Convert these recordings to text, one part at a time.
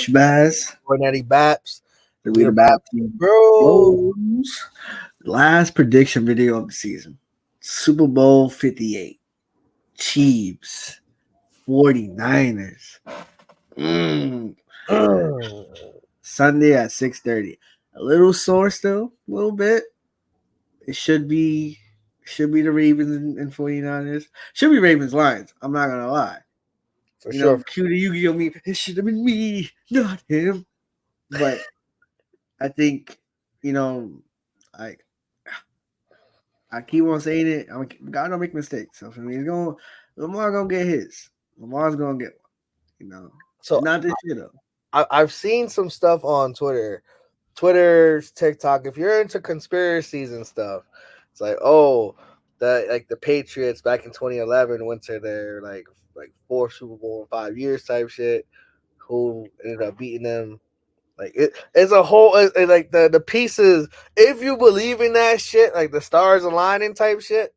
Shabazz, Or Nattybaps. we We the the Baptiste Baptiste Bros. Bros. Last prediction video of the season. Super Bowl 58. Chiefs. 49ers. Mm. Mm. Sunday at 6:30. A little sore still, a little bit. It should be the Ravens and 49ers. Should be Ravens Lions. I'm not gonna lie. For You know, sure. cue the Yu-Gi-Oh me. It should have been me, not him. But I think, you know, I I keep on saying it. God don't make mistakes. So for me, Lamar gonna get his. Lamar's gonna get one. You know, So not this year though. I've seen some stuff on Twitter's TikTok. If you're into conspiracies and stuff, it's like, oh, the Patriots back in 2011 went to their like fourth Super Bowl in 5 years type shit. Who ended up beating them? Like it's a whole like the pieces. If you believe in that shit, like the stars aligning type shit.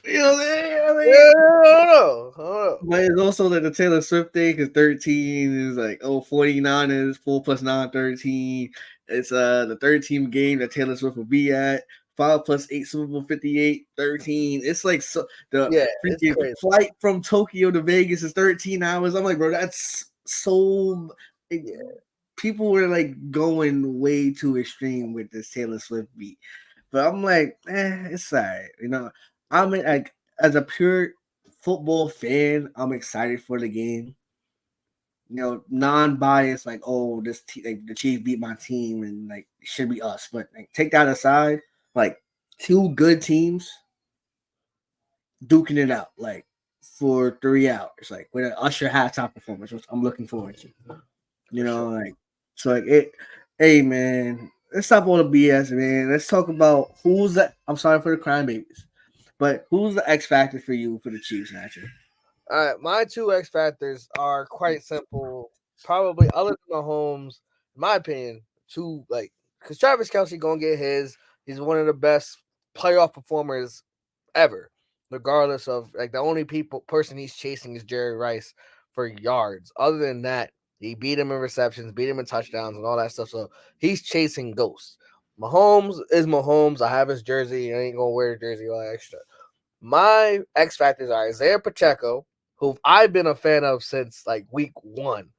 You know, Yeah, I don't know. but it's also like the Taylor Swift thing because 13 is like 49ers 4 plus 9 13. It's the 13th game that Taylor Swift will be at. 5 plus 8 Super Bowl 58 13. It's like so the Yeah, it's freaking crazy. flight from Tokyo to Vegas is 13 hours. I'm like, bro, that's so Yeah. people were like going way too extreme with this Taylor Swift beat. But I'm like, it's alright. You know, I'm like as a pure football fan, I'm excited for the game. You know, non-biased, like, oh, like the Chiefs beat my team and like it should be us. But like, take that aside, like two good teams duking it out, like for 3 hours, like with an Usher halftime performance, which I'm looking forward to. You know, like so like it hey man, let's stop all the BS, man. Let's talk about who's the I'm sorry for the crime babies. But who's the X factor for you for the Chiefs, naturally? All right, my two X factors are quite simple. Probably other than Mahomes, in my opinion, two like because Travis Kelsey gonna get his. He's one of the best playoff performers ever, regardless of like the only person he's chasing is Jerry Rice for yards. Other than that, he beat him in receptions, beat him in touchdowns, and all that stuff. So he's chasing ghosts. Mahomes is Mahomes. I have his jersey. I ain't gonna wear the jersey all that extra. My X factors are Isaiah Pacheco, who I've been a fan of since like week one.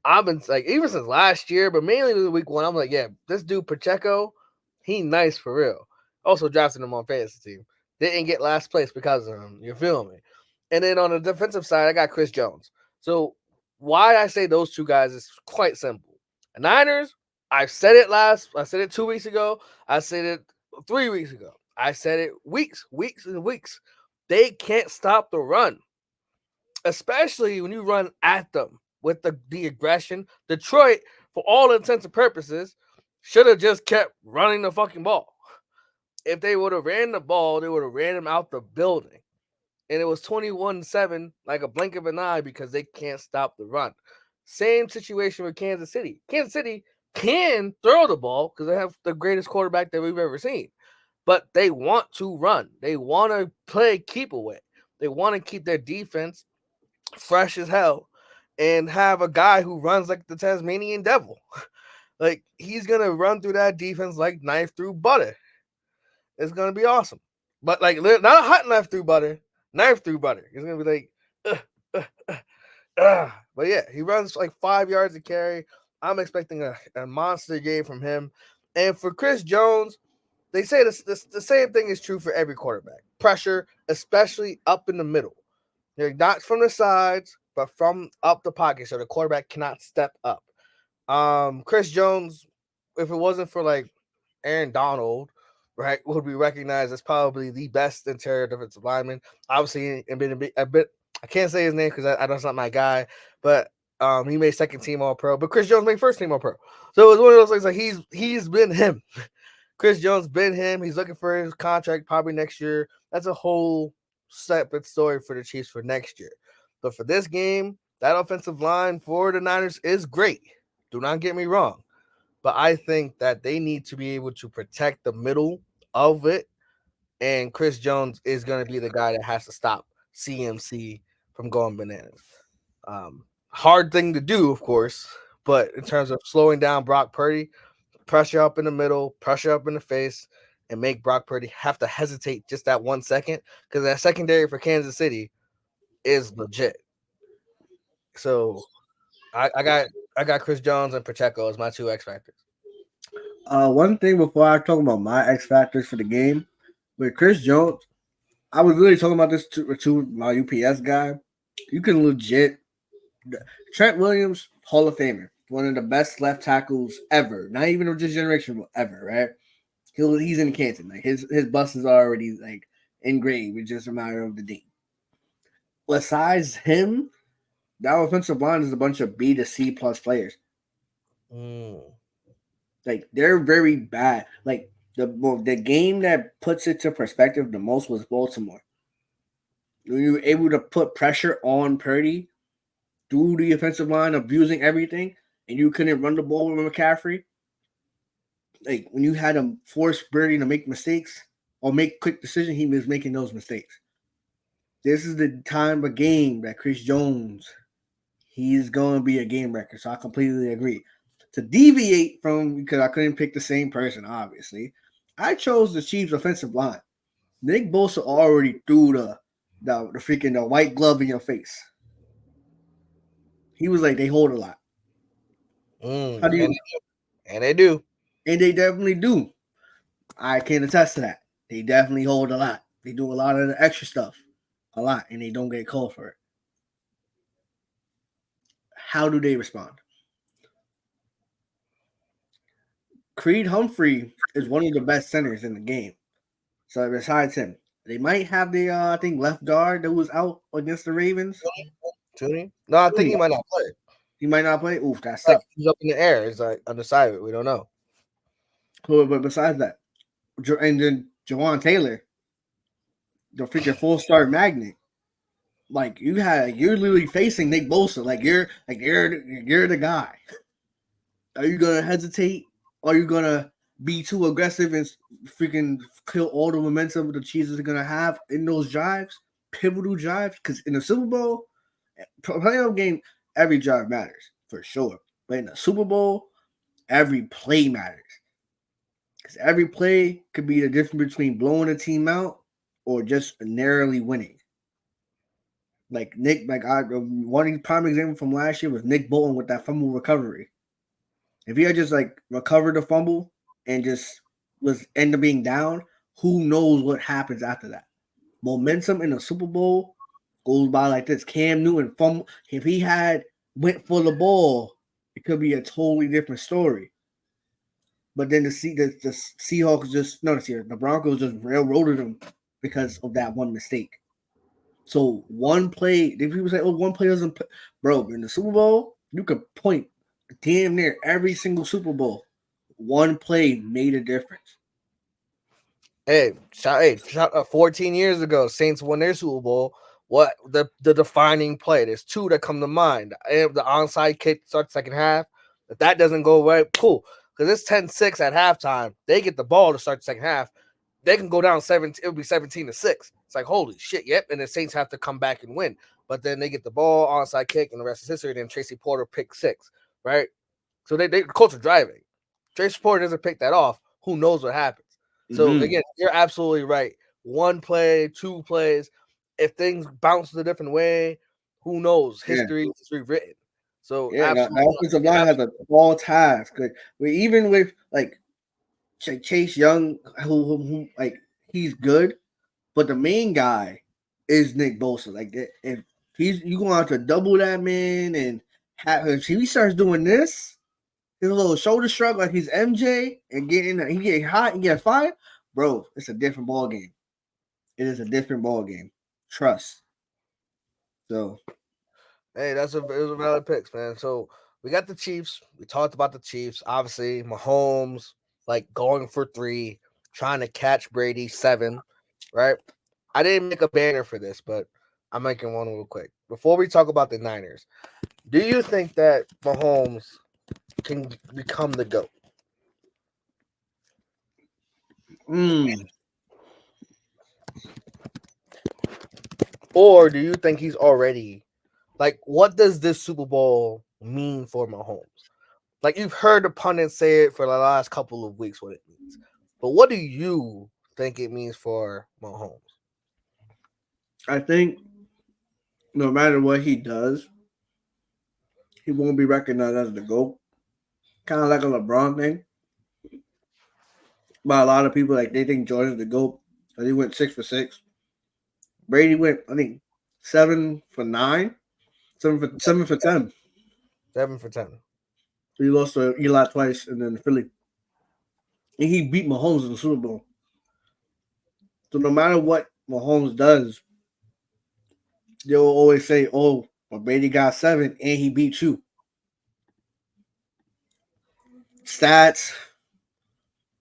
I've been like even since last year, but mainly week one. I'm like, yeah, this dude Pacheco, he nice for real. Also drafted him on fantasy team. Didn't get last place because of him. You feel me? And then on the defensive side, I got Chris Jones. So why I say those two guys is quite simple. The Niners, I said it 2 weeks ago. I said it 3 weeks ago. I said it weeks and weeks. They can't stop the run, especially when you run at them with the aggression. Detroit, for all intents and purposes, should have just kept running the fucking ball. If they would have ran the ball, they would have ran him out the building. And it was 21-7, like a blink of an eye, because they can't stop the run. Same situation with Kansas City. Kansas City can throw the ball because they have the greatest quarterback that we've ever seen. But they want to run. They want to play keep away. They want to keep their defense fresh as hell and have a guy who runs like the Tasmanian devil. Like he's gonna run through that defense like knife through butter. It's gonna be awesome. But like not a hot knife through butter, knife through butter. It's gonna be like, but yeah, he runs like 5 yards to carry. I'm expecting a monster game from him. And for Chris Jones, they say the same thing is true for every quarterback. Pressure, especially up in the middle. They're not from the sides, but from up the pocket, so the quarterback cannot step up. Chris Jones, if it wasn't for like Aaron Donald, right, would be recognized as probably the best interior defensive lineman. Obviously, a bit I can't say his name because I know it's not my guy, but he made second team All Pro, but Chris Jones made first team All Pro. So it was one of those things like he's been him. Chris Jones been him. He's looking for his contract probably next year. That's a whole separate story for the Chiefs for next year. But for this game, that offensive line for the Niners is great. Do not get me wrong. But I think that they need to be able to protect the middle of it. And Chris Jones is going to be the guy that has to stop CMC from going bananas. Hard thing to do, of course, but in terms of slowing down Brock Purdy, pressure up in the middle, pressure up in the face, and make Brock Purdy have to hesitate just that 1 second, because that secondary for Kansas City is legit. So I got Chris Jones and Pacheco as my two X factors. One thing before I talk about my X factors for the game with Chris Jones, I was really talking about this to my UPS guy. You can legit Trent Williams, Hall of Famer, one of the best left tackles ever. Not even of this generation, but ever, right? He's in Canton. Like his bust is already like engraved. It's just a matter of the date. Besides him, that offensive line is a bunch of B to C plus players. Like they're very bad. Like the game that puts it to perspective the most was Baltimore. When you were able to put pressure on Purdy through the offensive line, abusing everything, and you couldn't run the ball with McCaffrey. Like when you had him force Purdy to make mistakes or make quick decisions, he was making those mistakes. This is the time of game that Chris Jones, he's going to be a game wrecker. So I completely agree. To deviate from, because I couldn't pick the same person, obviously, I chose the Chiefs' offensive line. Nick Bosa already threw the freaking the white glove in your face. He was like, they hold a lot. How do you? And they do. And they definitely do. I can attest to that. They definitely hold a lot. They do a lot of the extra stuff, a lot, and they don't get called for it. How do they respond? Creed Humphrey is one of the best centers in the game. So besides him, they might have the I think left guard that was out against the Ravens. Tuning? No, I think he might not play. He might not play. Oof, that's like tough. He's up in the air. It's like undecided. We don't know. But besides that, and then Jawan Taylor, the freaking full-star magnet. Like you're literally facing Nick Bosa. You're the guy. Are you gonna hesitate? Are you gonna be too aggressive and freaking kill all the momentum the Chiefs are gonna have in those drives, pivotal drives? Because in the Super Bowl, playoff game, every drive matters for sure. But in the Super Bowl, every play matters. Because every play could be the difference between blowing a team out or just narrowly winning. Like one prime example from last year was Nick Bolton with that fumble recovery. If he had just recovered the fumble and just was end up being down, who knows what happens after that? Momentum in the Super Bowl goes by like this. Cam Newton fumble. If he had went for the ball, it could be a totally different story. But then the Seahawks the Broncos just railroaded them because of that one mistake. So one play, if people say, "Oh, one play doesn't," bro, in the Super Bowl, you could point damn near every single Super Bowl. One play made a difference. Hey, 14 years ago, Saints won their Super Bowl. What the defining play? There's two that come to mind. The onside kick starts second half. If that doesn't go right, cool. Because it's 10-6 at halftime. They get the ball to start the second half. They can go down 7. It'll be 17-6. It's like, holy shit, yep. And the Saints have to come back and win. But then they get the ball, onside kick, and the rest is history. Then Tracy Porter pick 6, right? So they Colts are driving. Tracy Porter doesn't pick that off. Who knows what happens? So again, you're absolutely right. One play, two plays. If things bounce a different way, who knows? History is rewritten. So the offensive line has a tall task. Even with Chase Young, who he's good, but the main guy is Nick Bosa. If you going to have to double that man and if he starts doing this, his little shoulder shrug like he's MJ and he get hot and get fired, bro, it's a different ball game. It is a different ball game. Trust. So, hey, it was a valid picks, man. So we got the Chiefs. We talked about the Chiefs. Obviously, Mahomes going for 3, trying to catch Brady 7, right? I didn't make a banner for this, but I'm making one real quick. Before we talk about the Niners, do you think that Mahomes can become the GOAT? Or do you think he's already Like, what does this Super Bowl mean for Mahomes? Like, you've heard the pundits say it for the last couple of weeks what it means. But what do you think it means for Mahomes? I think no matter what he does, he won't be recognized as the GOAT. Kind of like a LeBron thing. But a lot of people like they think Jordan's the GOAT because he went 6 for 6. Brady went, I think, 7 for 9, 7 for 10. 7 for 10. He lost to Eli twice and then Philly. And he beat Mahomes in the Super Bowl. So no matter what Mahomes does, they will always say, "Oh, well, Brady got 7 and he beat you." Stats.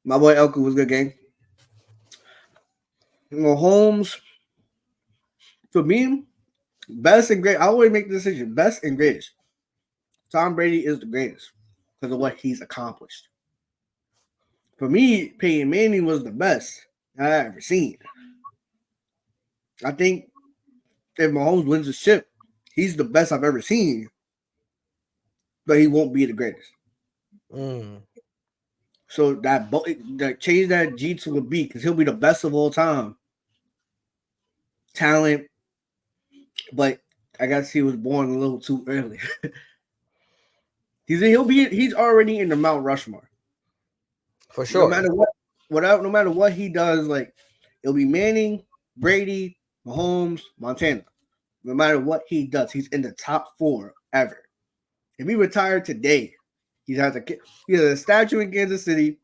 My boy Elko was a good game. Mahomes, for me, best and great. I always make the decision: best and greatest. Tom Brady is the greatest because of what he's accomplished. For me, Peyton Manning was the best I ever seen. I think if Mahomes wins the chip, he's the best I've ever seen, but he won't be the greatest. Mm. So that change that G to a B because he'll be the best of all time. Talent, but I guess he was born a little too early. He's already in the Mount Rushmore. For No sure. matter no matter what he does, like it'll be Manning, Brady, Mahomes, Montana. No matter what he does, he's in the top 4 ever. If he retired today, he has a statue in Kansas City,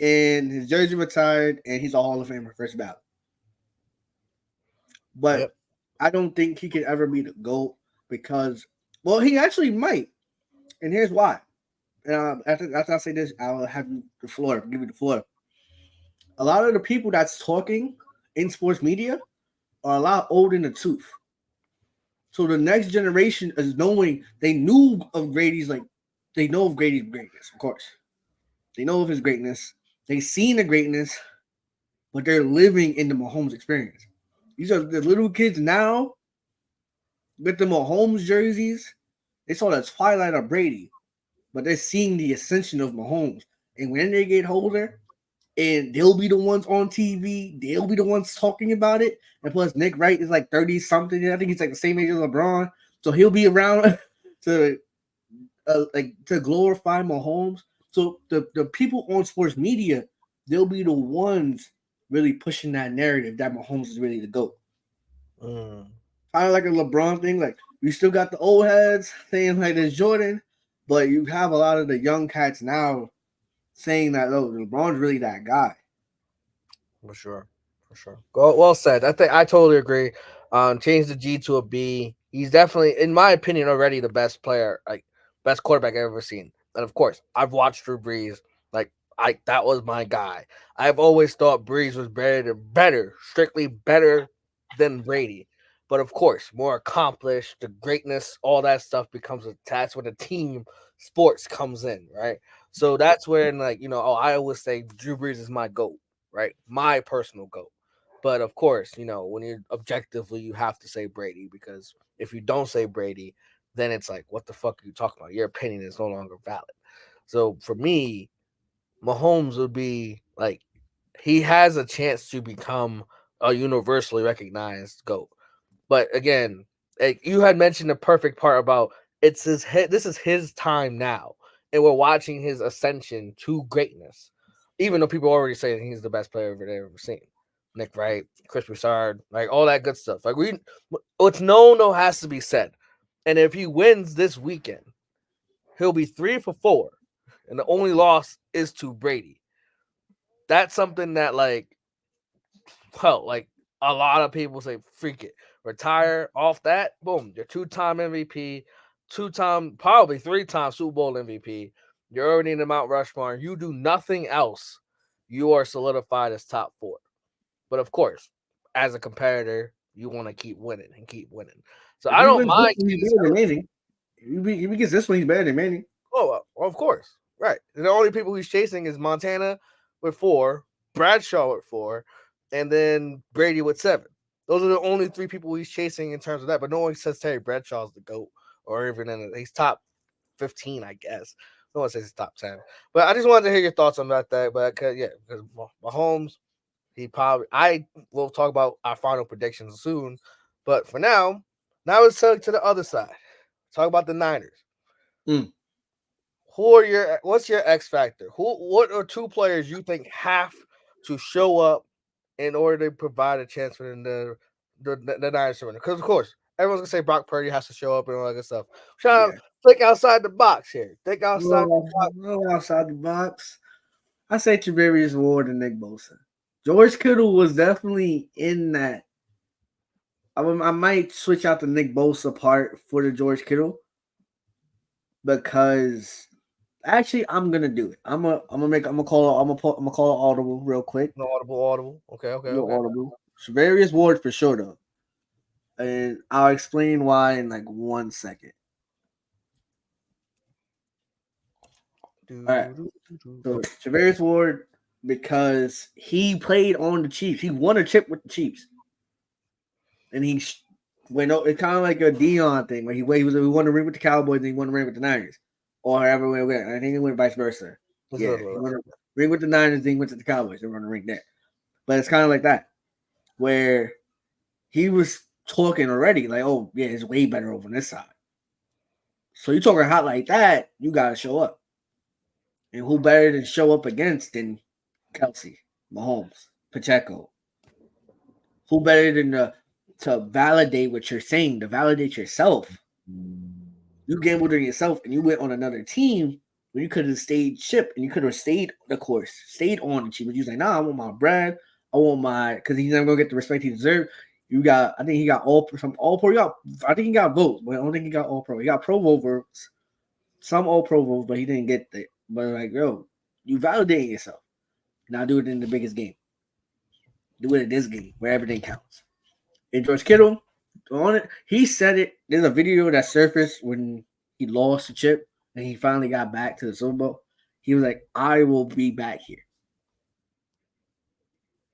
and his jersey retired, and he's a Hall of Famer first ballot. But Yep. I don't think he could ever be the GOAT because, well, he actually might, and here's why. After I say this, I'll have you the floor. Give you the floor. A lot of the people that's talking in sports media are a lot older in the tooth. So the next generation is knowing they knew of Grady's they know of Grady's greatness, of course. They know of his greatness. They've seen the greatness, but they're living in the Mahomes experience. These are the little kids now with the Mahomes jerseys. They saw the twilight of Brady, but they're seeing the ascension of Mahomes. And when they get older, and they'll be the ones on TV, they'll be the ones talking about it. And plus, Nick Wright is like 30 something. I think he's like the same age as LeBron, so he'll be around to to glorify Mahomes. So the people on sports media, they'll be the ones really pushing that narrative that Mahomes is really the GOAT. Mm. Kind of like a LeBron thing. Like you still got the old heads saying like there's Jordan, but you have a lot of the young cats now saying that LeBron's really that guy. For sure. For sure. Well said. I think I totally agree. Change the G to a B. He's definitely, in my opinion, already the best player, like best quarterback I've ever seen. And of course, I've watched Drew Brees. Like that was my guy. I've always thought Brees was strictly better than Brady. But of course, more accomplished, the greatness, all that stuff becomes attached when the team sports comes in, right? So that's when, like, I always say Drew Brees is my GOAT, right? My personal GOAT. But of course, when you objectively, you have to say Brady, because if you don't say Brady, then it's like, what the fuck are you talking about? Your opinion is no longer valid. So for me, Mahomes would be like, he has a chance to become a universally recognized GOAT. But again, like you had mentioned the perfect part about this is his time now, and we're watching his ascension to greatness. Even though people already say he's the best player they've ever seen, Nick Wright, Chris Broussard, like all that good stuff. Like what's known though has to be said. And if he wins this weekend, he'll be 3 for 4, and the only loss is to Brady. That's something that like a lot of people say, freak it, retire off that. Boom, you're 2-time MVP, 2-time, probably 3-time Super Bowl MVP. You're already in the Mount Rushmore. You do nothing else, you are solidified as top 4. But of course, as a competitor, you want to keep winning and keep winning. So If I he don't wins this mind. one, he's better than Manning. If he gets this one, he's better than Manning. Oh, of course, right. And the only people he's chasing is Montana with 4, Bradshaw with 4, and then Brady with 7. Those are the only three people he's chasing in terms of that. But no one says Terry Bradshaw's the GOAT or even he's top 15, I guess. No one says he's top 10. But I just wanted to hear your thoughts on that. But because Mahomes, I will talk about our final predictions soon. But for now let's turn to the other side. Talk about the Niners. Mm. What's your X factor? What are two players you think have to show up in order to provide a chance for the Niners to win? Because of course everyone's gonna say Brock Purdy has to show up and all that good stuff. Trying to Yeah. think outside the box here. Think outside the box. Well, outside the box, I say Treverius Ward and Nick Bosa. George Kittle was definitely in that. I might switch out the Nick Bosa part for the George Kittle because actually I'm gonna do it. I'm gonna call it audible real quick. No audible. No Okay. audible. Treverius Ward for sure though, and I'll explain why in like 1 second. All right. So Treverius Ward, because he played on the Chiefs, he won a chip with the Chiefs, and he went. It's kind of like a Dion thing, where he won a ring with the Cowboys and he won a ring with the Niners, or however way it went. I think it went vice versa. Yeah, he won a ring with the Niners, then he went to the Cowboys and won a ring there. But it's kind of like that, where he was talking already, like, oh yeah, it's way better over on this side. So you talking hot like that, you gotta show up. And who better to show up against than Kelsey, Mahomes, Pacheco? Who better than to validate what you're saying, to validate yourself? You gambled on yourself and you went on another team where you could have stayed chip and you could have stayed the course, stayed on the team. But you was like, nah, I want my bread. I want my, because he's never gonna get the respect he deserved. I think he got all pro. I think he got votes, but I don't think he got all pro. He got pro votes, some all pro votes, but he didn't get the. But like, yo, you validating yourself. Now do it in the biggest game. Do it in this game where everything counts. And George Kittle, on it, he said it. There's a video that surfaced when he lost the chip and he finally got back to the Super Bowl. He was like, "I will be back here."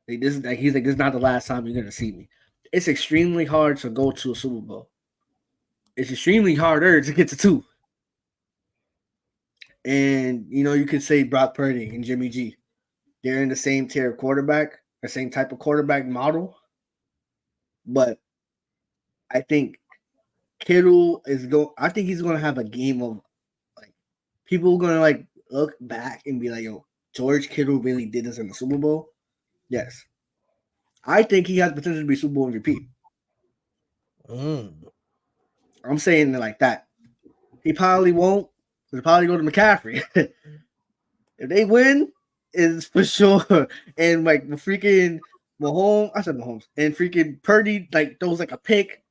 He's like, this is not the last time you're gonna see me. It's extremely hard to go to a Super Bowl. It's extremely harder to get to two. And you could say Brock Purdy and Jimmy G. They're in the same tier of quarterback, the same type of quarterback model. But I think Kittle I think he's gonna have a game of like people are gonna like look back and be like, yo, George Kittle really did this in the Super Bowl. Yes. I think he has potential to be Super Bowl MVP. I'm saying it like that. He probably won't. He'll probably go to McCaffrey. If they win, it's for sure. And like the freaking Mahomes, and freaking Purdy like throws like a pick,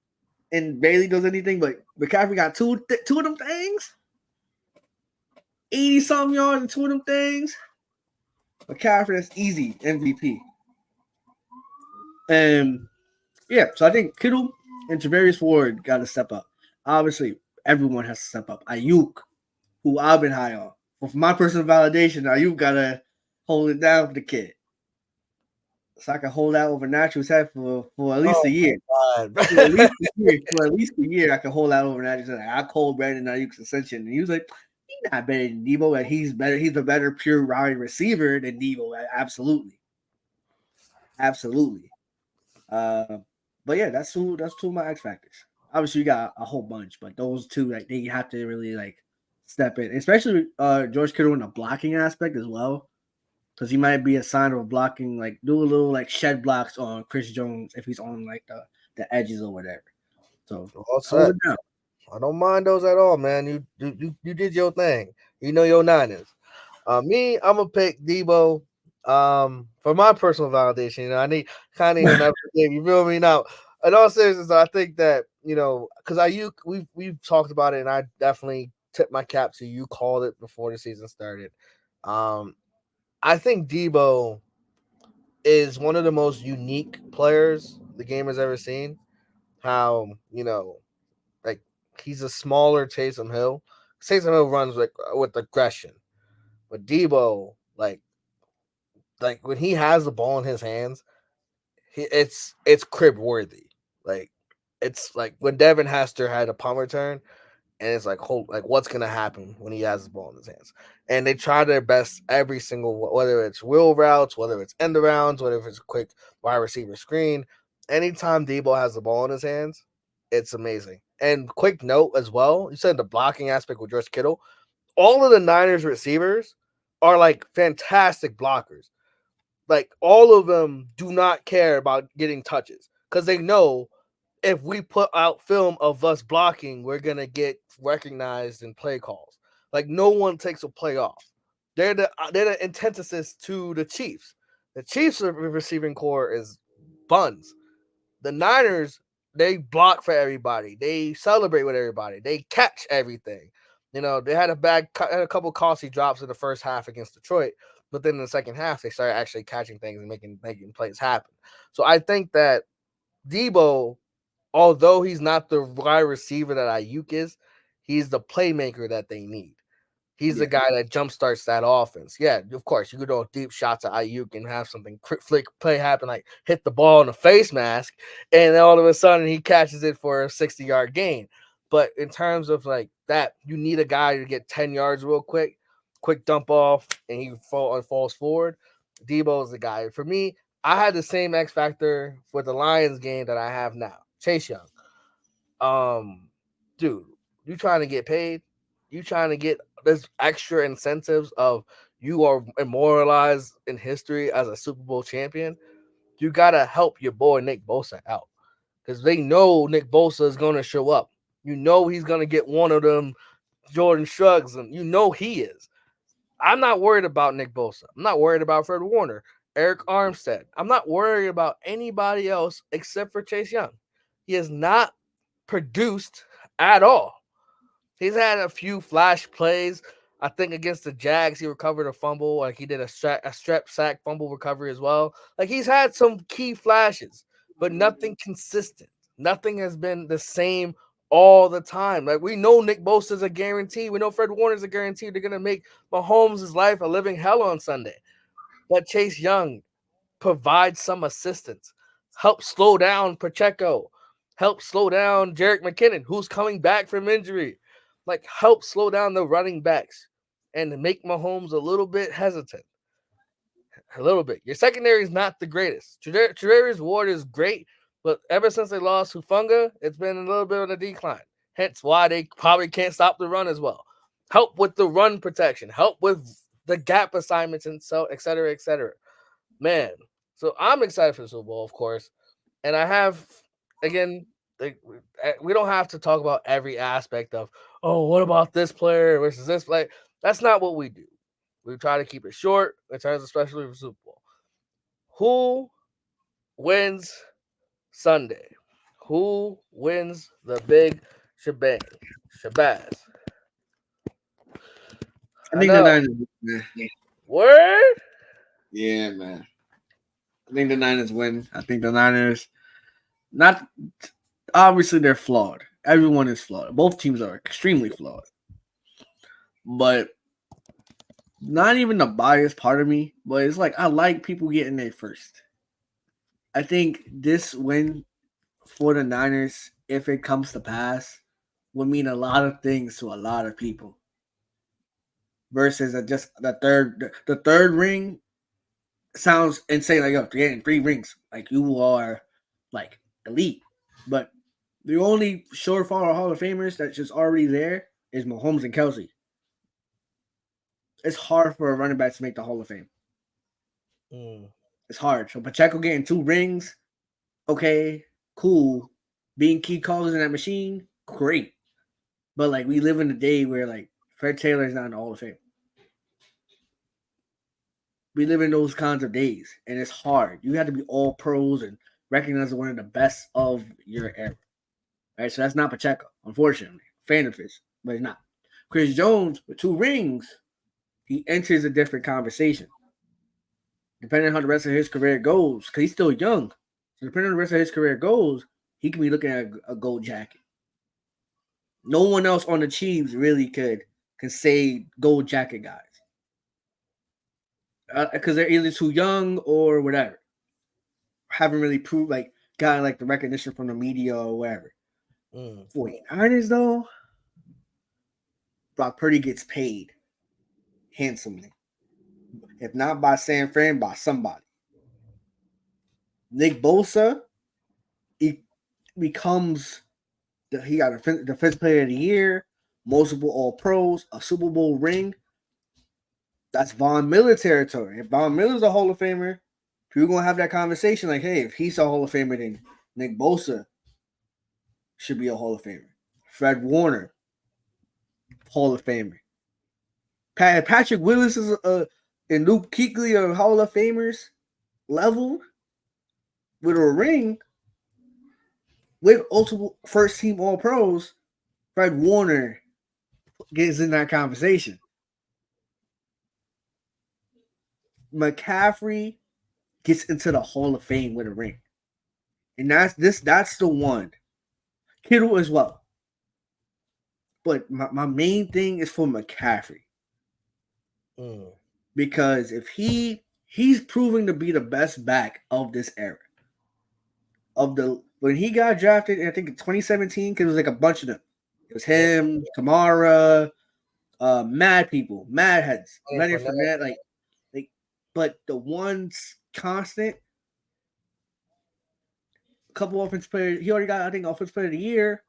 and Bailey does anything, but McCaffrey got two of them things, 80-something yards and two of them things. McCaffrey, that's easy MVP. And yeah, so I think Kittle and Treverius Ward got to step up. Obviously, everyone has to step up. Ayuk, who I've been high on. But for my personal validation, Ayuk got to hold it down for the kid. So I can hold out over Natural's head for at least a year. For at least a year, I can hold out over Natural's head. I called Brandon Ayuk's ascension, and he was like, he's not better than Debo. Like, he's better. He's a better pure wide receiver than Debo. Absolutely. But yeah, that's two of my X factors. Obviously, you got a whole bunch, but those two, like, they have to really like step in, especially George Kittle in the blocking aspect as well, because he might be a sign of blocking, like do a little like shed blocks on Chris Jones if he's on like the edges or whatever. So hold it down. I don't mind those at all, man. You did your thing. You know your Niners. Me, I'm gonna pick Debo. For my personal validation, I need kind of another game. You feel me? Now, in all seriousness, I think that because we've talked about it, and I definitely tipped my cap to you. Called it before the season started. I think Debo is one of the most unique players the game has ever seen. How like he's a smaller Taysom Hill. Taysom Hill runs like with aggression, but Debo like when he has the ball in his hands, it's crib worthy. Like it's like when Devin Hester had a punt return, and it's like what's gonna happen when he has the ball in his hands? And they try their best every single, whether it's wheel routes, whether it's end arounds, whether it's a quick wide receiver screen. Anytime Debo has the ball in his hands, it's amazing. And quick note as well, you said the blocking aspect with George Kittle. All of the Niners receivers are like fantastic blockers. Like all of them do not care about getting touches because they know if we put out film of us blocking, we're gonna get recognized in play calls. Like no one takes a play off. They're the antithesis to the Chiefs. The Chiefs' receiving core is buns. The Niners, they block for everybody. They celebrate with everybody. They catch everything. You know, they had a couple costly drops in the first half against Detroit, but then in the second half they started actually catching things and making plays happen. So I think that Debo, although he's not the wide receiver that Ayuk is, he's the playmaker that they need. He's the Yeah. guy that jumpstarts that offense. Yeah, of course, you could throw deep shots at Ayuk and have something flick play happen, like hit the ball in a face mask, and then all of a sudden he catches it for a 60-yard gain. But in terms of like that, you need a guy to get 10 yards real quick dump off, and he falls forward. Debo is the guy. For me, I had the same X factor for the Lions game that I have now. Chase Young. Dude, you trying to get paid? You trying to get this extra incentives of you are immortalized in history as a Super Bowl champion? You gotta help your boy Nick Bosa out because they know Nick Bosa is gonna show up. You know he's gonna get one of them Jordan shrugs, and you know he is. I'm not worried about Nick Bosa. I'm not worried about Fred Warner, Eric Armstead. I'm not worried about anybody else except for Chase Young. He has not produced at all. He's had a few flash plays. I think against the Jags, he recovered a fumble. Like he did a strep sack fumble recovery as well. Like he's had some key flashes, but nothing consistent. Nothing has been the same all the time. Like we know Nick Bosa is a guarantee. We know Fred Warner is a guarantee. They're gonna make Mahomes' life a living hell on Sunday. But Chase Young provides some assistance, help slow down Pacheco, help slow down Jerick McKinnon, who's coming back from injury, like help slow down the running backs and make Mahomes a little bit hesitant. A little bit. Your secondary is not the greatest. Tre'Davious Ward is great, but ever since they lost Hufunga, it's been a little bit on a decline. Hence why they probably can't stop the run as well. Help with the run protection. Help with the gap assignments and so et cetera, et cetera. Man, so I'm excited for the Super Bowl, of course. And I have, again, we don't have to talk about every aspect of, oh, what about this player versus this player? That's not what we do. We try to keep it short in terms, especially for Super Bowl. Who wins Sunday? Who wins the big shebang? Shabazz. I I think the know. Niners. Man. Word? Yeah, man. I think the Niners win. I think the Niners, not obviously they're flawed. Everyone is flawed. Both teams are extremely flawed. But not even the biased part of me, but it's like I like people getting there first. I think this win for the Niners, if it comes to pass, would mean a lot of things to a lot of people. Versus just the third ring sounds insane. Like, yo, getting 3 rings, like you are like elite. But the only surefire Hall of Famers that's just already there is Mahomes and Kelsey. It's hard for a running back to make the Hall of Fame. Mm. It's hard. So Pacheco getting 2 rings, okay, cool. Being key callers in that machine, great. But like we live in a day where like Fred Taylor is not in the Hall of Fame. We live in those kinds of days, and it's hard. You have to be all pros and recognized as one of the best of your era. Right? So that's not Pacheco, unfortunately. Fan of his, but it's not. Chris Jones with 2 rings, he enters a different conversation. Depending on how the rest of his career goes, because he's still young. So depending on the rest of his career goes, he can be looking at a gold jacket. No one else on the Chiefs really can say gold jacket guys. Because they're either too young or whatever. haven't really proved like gotten like the recognition from the media or whatever. Mm. 49ers though, Brock Purdy gets paid handsomely. If not by San Fran, by somebody. Nick Bosa, he becomes he got a defensive player of the year, multiple All Pros, a Super Bowl ring. That's Von Miller territory. If Von Miller's a Hall of Famer, we're gonna have that conversation. Like, hey, if he's a Hall of Famer, then Nick Bosa should be a Hall of Famer. Fred Warner, Hall of Famer. Patrick Willis is and Luke Kuechly are Hall of Famers level with a ring with multiple first team All Pros. Fred Warner gets in that conversation. McCaffrey gets into the Hall of Fame with a ring. And that's the one. Kittle as well. But my main thing is for McCaffrey. Mm. Because if he's proving to be the best back of this era. When he got drafted, I think in 2017, because it was like a bunch of them. It was him, Kamara, mad people, mad heads, Leonard Fournette, like, but the one's constant. A couple offensive players. He already got, I think, offensive player of the year.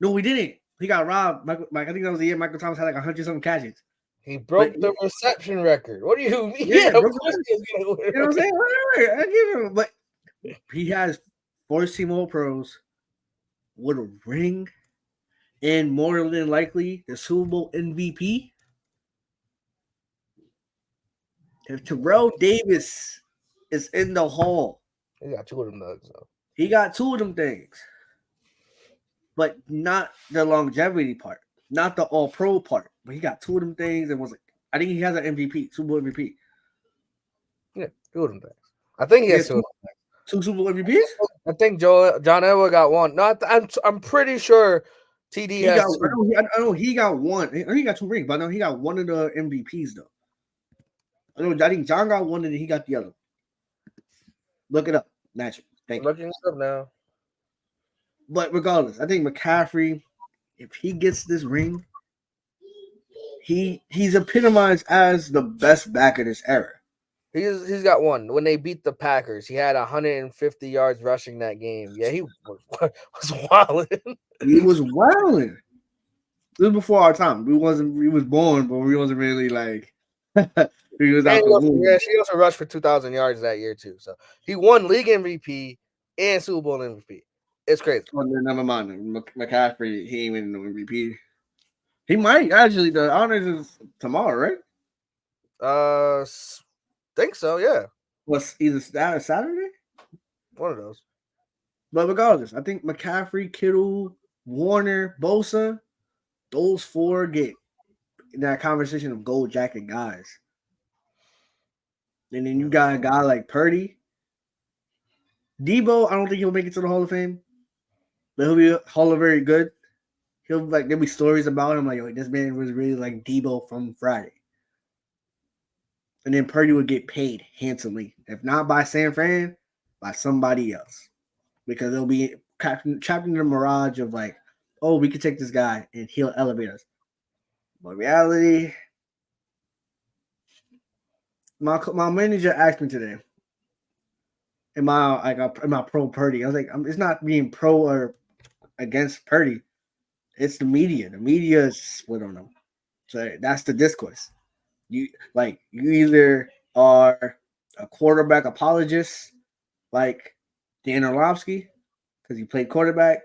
No, we didn't. He got robbed. I think that was the year Michael Thomas had like 100-something catches. He broke the reception record. What do you mean? Yeah, of course he's gonna win. You know what I'm saying? Whatever. I give him, but he has 4-team All Pros with a ring, and more than likely the Super Bowl MVP. If Terrell Davis is in the hall, he got 2 of them nugs. So. He got 2 of them things, but not the longevity part, not the All Pro part. But he got 2 of them things, and was like, I think he has an MVP, Super Bowl MVP. Yeah, 2 of them things. I think he has 2 of them things. 2 Super Bowl MVPs. I think John Elway got 1. No, I'm pretty sure TD has 2. I know he got 1. I know he got 2 rings, but I know he got 1 of the MVPs though. I think John got 1 and then he got the other. Look it up, naturally. Thank you. Looking it up now. But regardless, I think McCaffrey, if he gets this ring, he's epitomized as the best back of this era. He's got 1. When they beat the Packers, he had 150 yards rushing that game. Yeah, he was wilding. He was wilding. This was before our time. We was born, but we wasn't really like he was out the womb. Yeah, she also rushed for 2,000 yards that year too. So he won league MVP and Super Bowl MVP. It's crazy. Oh, never mind. McCaffrey, he ain't winning no MVP. He might actually. The honors is tomorrow, right? Think so. Yeah. What's either Saturday? One of those. But regardless, I think McCaffrey, Kittle, Warner, Bosa, those 4 get in that conversation of gold jacket guys. And then you got a guy like Purdy. Debo, I don't think he'll make it to the Hall of Fame. But he'll be Hall of Very Good. There'll be stories about him like, oh, this man was really like Debo from Friday. And then Purdy would get paid handsomely. If not by San Fran, by somebody else. Because they'll be trapped in the mirage of like, oh, we could take this guy and he'll elevate us. But reality, my manager asked me today, am I pro Purdy? I was like, it's not being pro or against Purdy. It's the media. The media is split on them. So that's the discourse. You either are a quarterback apologist like Dan Orlovsky because he played quarterback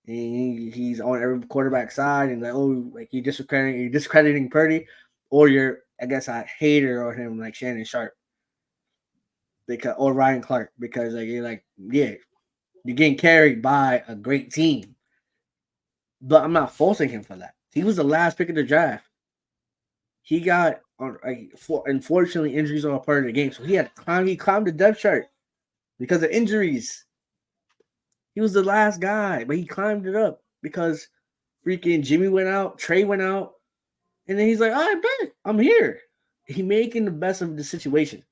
and he's on every quarterback side and you're discrediting Purdy, or you're I guess a hater on him like Shannon Sharp or Ryan Clark because you're getting carried by a great team. But I'm not faulting him for that. He was the last pick of the draft. He got unfortunately injuries are a part of the game, so he climbed the depth chart because of injuries. He was the last guy, but he climbed it up because freaking Jimmy went out, Trey went out, and then he's like, I bet I'm here. He making the best of the situation.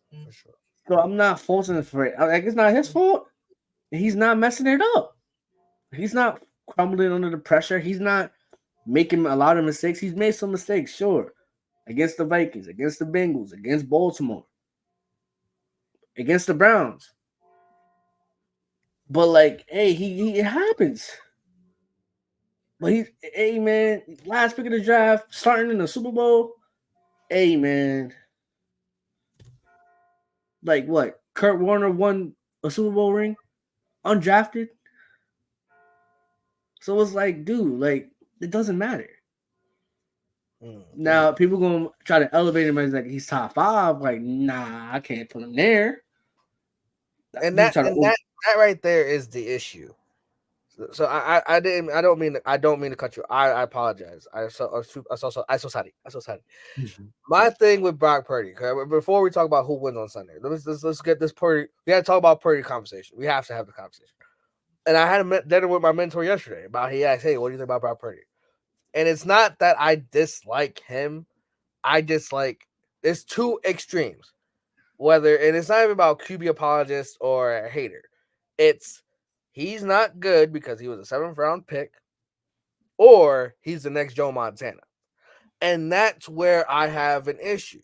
For sure. So I'm not faulting him for it. Like it's not his fault. He's not messing it up. He's not crumbling under the pressure. He's not making a lot of mistakes. He's made some mistakes, sure. Against the Vikings, against the Bengals, against Baltimore, against the Browns. But like, hey, he it happens. But hey man, last pick of the draft, starting in the Super Bowl. Hey man, like what? Kurt Warner won a Super Bowl ring, undrafted. So it's like, dude, like it doesn't matter. Now people gonna try to elevate him as like he's top 5. Like, nah, I can't put him there. And that right there is the issue. So I don't mean to cut you. I apologize. I so sorry. Mm-hmm. My thing with Brock Purdy. Before we talk about who wins on Sunday, let's get this Purdy. We got to talk about Purdy conversation. We have to have the conversation. And I had a dinner with my mentor yesterday about he asked, "Hey, what do you think about Brock Purdy?" And it's not that I dislike him. I dislike it's two extremes. And it's not even about QB apologist or a hater. It's he's not good because he was a 7th round pick, or he's the next Joe Montana. And that's where I have an issue.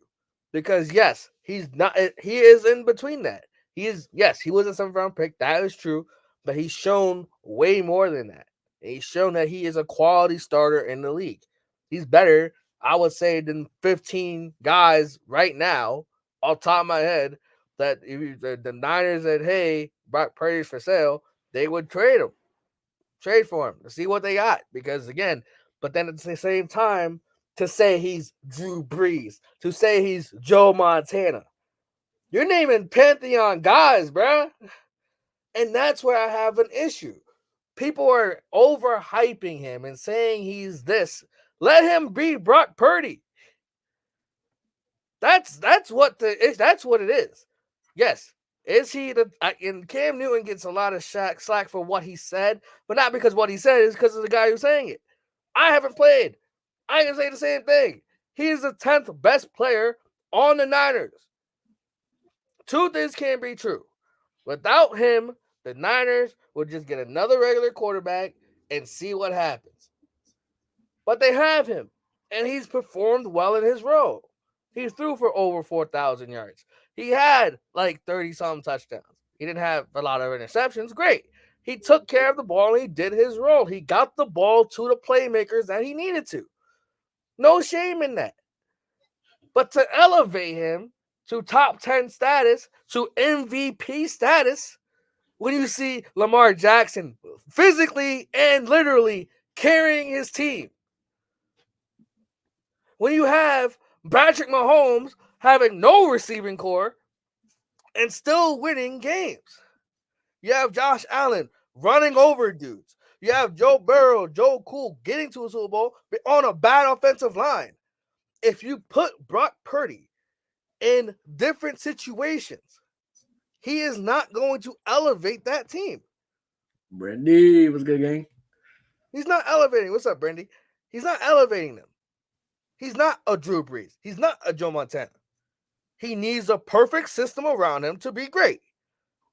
Because yes, he's not he is in between that. He was a 7th round pick, that is true, but he's shown way more than that. He's shown that he is a quality starter in the league. He's better, I would say, than 15 guys right now, off the top of my head, that if the Niners said, hey, Brock Purdy's for sale, they would trade for him to see what they got. Because again, but then at the same time, to say he's Drew Brees, to say he's Joe Montana, you're naming Pantheon guys, bruh. And that's where I have an issue. People are overhyping him and saying he's this. Let him be Brock Purdy. That's what it is. Yes. Is he and Cam Newton gets a lot of slack for what he said, but not because what he said is because of the guy who's saying it. I haven't played. I can say the same thing. He is the 10th best player on the Niners. Two things can be true. Without him, the Niners would just get another regular quarterback and see what happens. But they have him, and he's performed well in his role. He threw for over 4,000 yards. He had like 30-some touchdowns. He didn't have a lot of interceptions. Great. He took care of the ball, and he did his role. He got the ball to the playmakers that he needed to. No shame in that. But to elevate him to top 10 status, to MVP status, when you see Lamar Jackson physically and literally carrying his team, when you have Patrick Mahomes having no receiving core and still winning games, you have Josh Allen running over dudes, you have Joe Burrow, Joe Cool getting to a Super Bowl on a bad offensive line. If you put Brock Purdy in different situations, he is not going to elevate that team. Brandy, what's good, gang? He's not elevating. What's up, Brandy? He's not elevating them. He's not a Drew Brees. He's not a Joe Montana. He needs a perfect system around him to be great.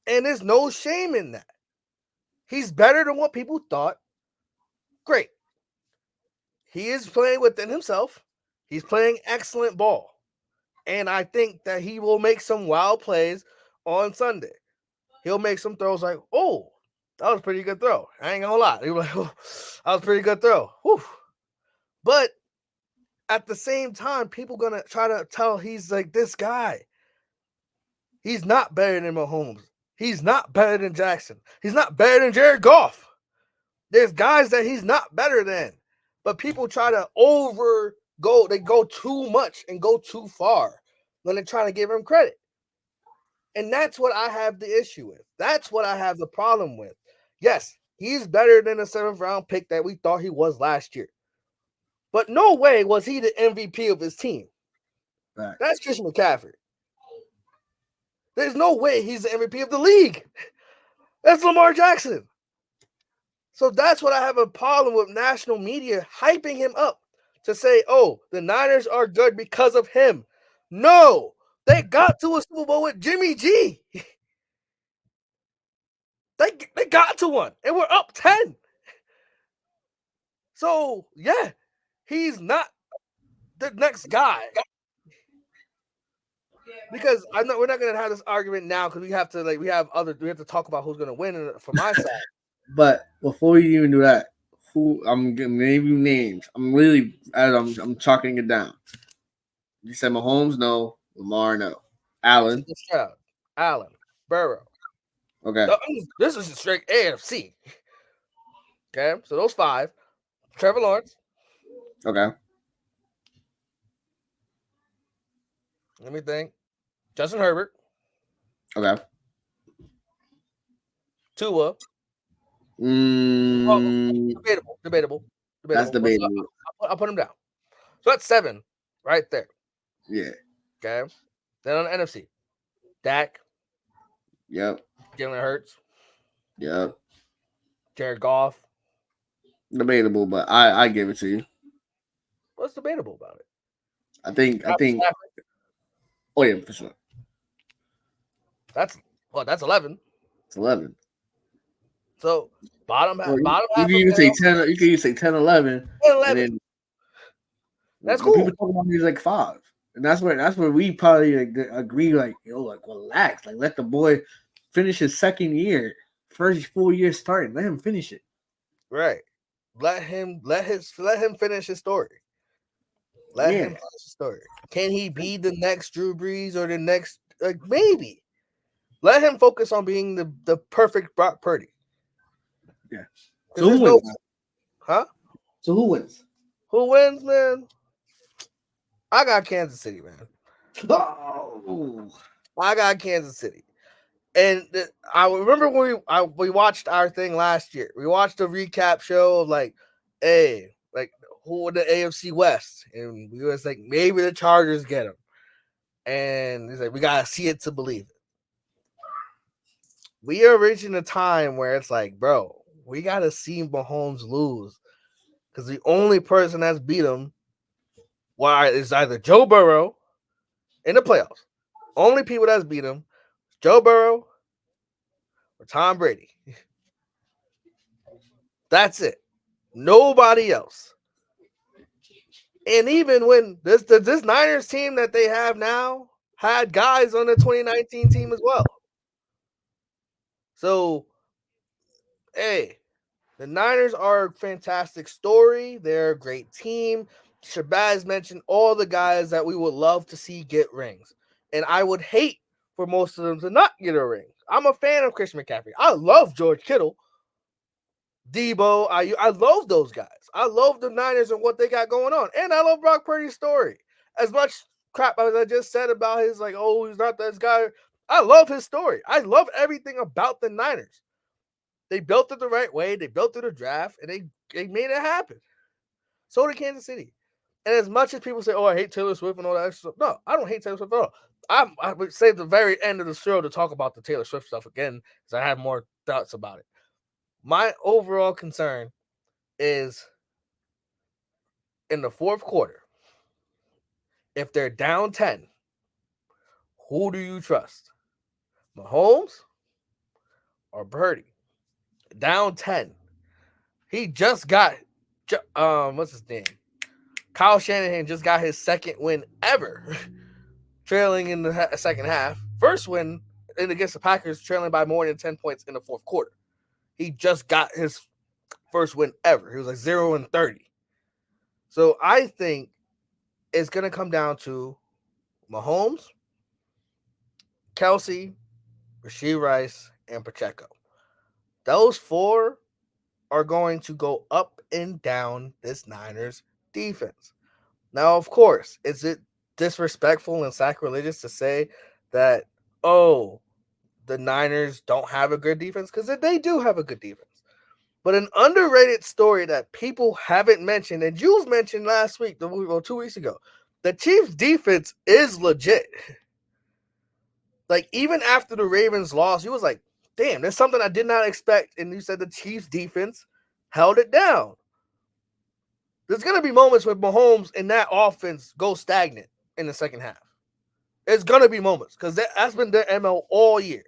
And there's no shame in that. He's better than what people thought. Great. He is playing within himself. He's playing excellent ball. And I think that he will make some wild plays on Sunday. He'll make some throws like, oh, that was a pretty good throw. I ain't gonna lie. He'll be like, oh, that was a pretty good throw. Whew. But at the same time, people gonna try to tell he's like this guy. He's not better than Mahomes. He's not better than Jackson. He's not better than Jared Goff. There's guys that he's not better than. But people try to they go too much and go too far when they're trying to give him credit. And that's what I have the issue with. That's what I have the problem with. Yes, he's better than the 7th round pick that we thought he was last year. But no way was he the MVP of his team. Right. That's Christian McCaffrey. There's no way he's the MVP of the league. That's Lamar Jackson. So that's what I have a problem with national media hyping him up to say, oh, the Niners are good because of him. No, They got to a Super Bowl with Jimmy G. They got to one, and we're up 10. So yeah, he's not the next guy. Because I know we're not gonna have this argument now because we have to talk about who's gonna win from my side. But before we even do that, I'm gonna name you names. I'm chalking it down. You said Mahomes, no. Lamar, no. Allen, Stroud, Allen, Burrow. okay. This is a straight AFC. Okay, so those 5. Trevor Lawrence. Okay. Let me think. Justin Herbert. Okay. Tua. Debatable. That's debatable. I'll put him down. So that's 7 right there. Yeah. Okay. Then on the NFC, Dak. Yep. Jalen Hurts. Yep. Jared Goff. Debatable, but I give it to you. What's debatable about it? I think. Oh yeah, for sure. That's 11. It's 11. So bottom half. You can say 10. You can say 10, 11. 11. And then, that's cool. People talk about these like 5, and that's where we probably agree. Like, relax. Like, let the boy finish his second year, first full year starting. Let him finish it. Right. Let him finish his story. Let him finish his story. Can he be the next Drew Brees or the next? Maybe. Let him focus on being the perfect Brock Purdy. Yeah. So who wins? Huh? So who wins? Who wins, man? I got Kansas City, man. Oh. I got Kansas City. And I remember when we watched our thing last year. We watched a recap show of who in the AFC West, and we was like, maybe the Chargers get them. And he's like, we gotta see it to believe it. We are reaching a time where it's like, bro, we gotta see Mahomes lose, because the only person that's beat him, is either Joe Burrow in the playoffs. Only people that's beat him, Joe Burrow or Tom Brady. That's it. Nobody else. And even when this Niners team that they have now had guys on the 2019 team as well. So, hey, the Niners are a fantastic story. They're a great team. Shabazz mentioned all the guys that we would love to see get rings. And I would hate for most of them to not get a ring. I'm a fan of Christian McCaffrey. I love George Kittle. Debo, I love those guys. I love the Niners and what they got going on. And I love Brock Purdy's story. As much crap as I just said about his, he's not this guy. I love his story. I love everything about the Niners. They built it the right way. They built through the draft, and they made it happen. So did Kansas City. And as much as people say, I hate Taylor Swift and all that stuff, no, I don't hate Taylor Swift at all. I would save the very end of the show to talk about the Taylor Swift stuff again, because I have more thoughts about it. My overall concern is in the fourth quarter, if they're down 10, who do you trust? Mahomes or Purdy? Down 10. He just got, what's his name? Kyle Shanahan just got his second win ever, trailing in the second half. First win against the Packers, trailing by more than 10 points in the fourth quarter. He just got his first win ever. He was like 0-30. So I think it's going to come down to Mahomes, Kelsey, Rashee Rice, and Pacheco. Those 4 are going to go up and down this Niners defense. Now, of course, is it disrespectful and sacrilegious to say that, the Niners don't have a good defense? Because they do have a good defense. But an underrated story that people haven't mentioned, and Jules mentioned last week, 2 weeks ago, the Chiefs' defense is legit. Like, even after the Ravens lost, he was like, damn, there's something I did not expect. And you said the Chiefs' defense held it down. There's going to be moments where Mahomes and that offense go stagnant in the second half. It's gonna be moments because that's been their MO all year,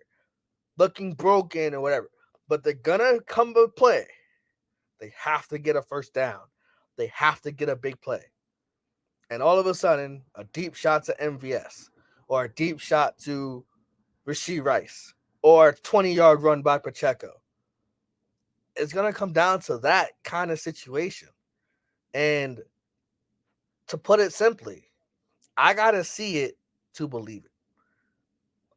looking broken or whatever. But they're gonna come to play. They have to get a first down. They have to get a big play. And all of a sudden, a deep shot to MVS or a deep shot to Rashee Rice or a 20-yard run by Pacheco. It's going to come down to that kind of situation. And to put it simply, I got to see it to believe it.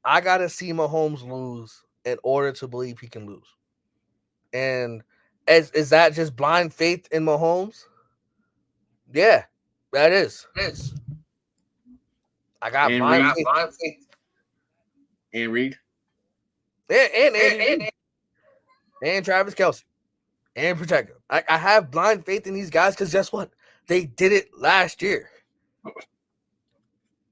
I got to see Mahomes lose in order to believe he can lose. And is that just blind faith in Mahomes? Yeah, that is. I got And blind Reed. faith. And Reed. And Andy and Travis Kelce and Pacheco. I have blind faith in these guys because guess what? They did it last year.